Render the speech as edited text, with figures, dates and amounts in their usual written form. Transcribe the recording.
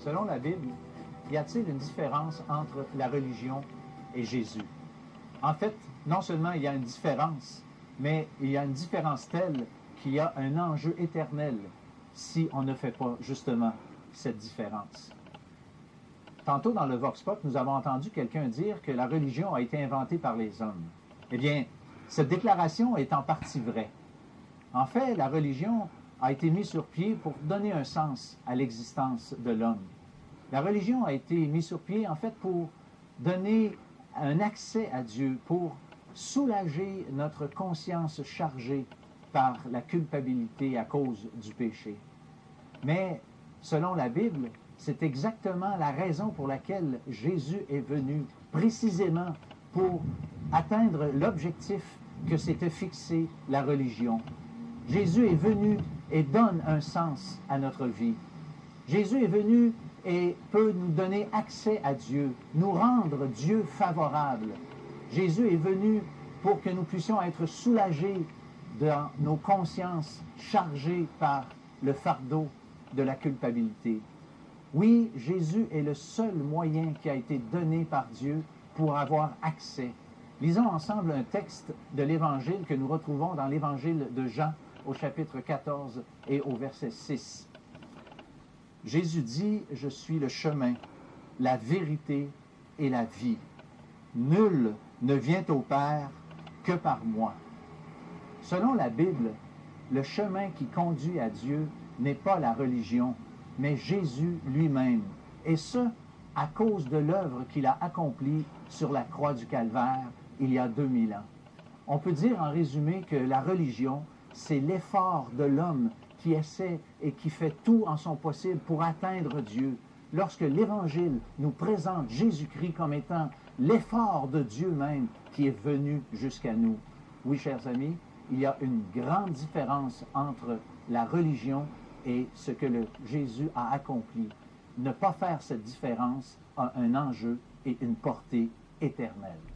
Selon la Bible, y a-t-il une différence entre la religion et Jésus? En fait, non seulement il y a une différence, mais il y a une différence telle qu'il y a un enjeu éternel si on ne fait pas justement cette différence. Tantôt dans le Vox Pop, nous avons entendu quelqu'un dire que la religion a été inventée par les hommes. Eh bien, cette déclaration est en partie vraie. En fait, la religion a été mise sur pied pour donner un sens à l'existence de l'homme. La religion a été mise sur pied, en fait, pour donner un accès à Dieu, pour soulager notre conscience chargée par la culpabilité à cause du péché. Mais, selon la Bible, c'est exactement la raison pour laquelle Jésus est venu, précisément pour atteindre l'objectif que s'était fixé la religion. Jésus est venu et donne un sens à notre vie. Jésus est venu et peut nous donner accès à Dieu, nous rendre Dieu favorable. Jésus est venu pour que nous puissions être soulagés dans nos consciences chargées par le fardeau de la culpabilité. Oui, Jésus est le seul moyen qui a été donné par Dieu pour avoir accès. Lisons ensemble un texte de l'Évangile que nous retrouvons dans l'Évangile de Jean au chapitre 14 et au verset 6. Jésus dit, « Je suis le chemin, la vérité et la vie. Nul ne vient au Père que par moi. » Selon la Bible, le chemin qui conduit à Dieu n'est pas la religion, mais Jésus lui-même. Et ce, à cause de l'œuvre qu'il a accomplie sur la croix du Calvaire il y a 2000 ans. On peut dire en résumé que la religion, c'est l'effort de l'homme qui essaie et qui fait tout en son possible pour atteindre Dieu. Lorsque l'Évangile nous présente Jésus-Christ comme étant l'effort de Dieu même qui est venu jusqu'à nous. Oui, chers amis, il y a une grande différence entre la religion et ce que Jésus a accompli. Ne pas faire cette différence a un enjeu et une portée éternelle.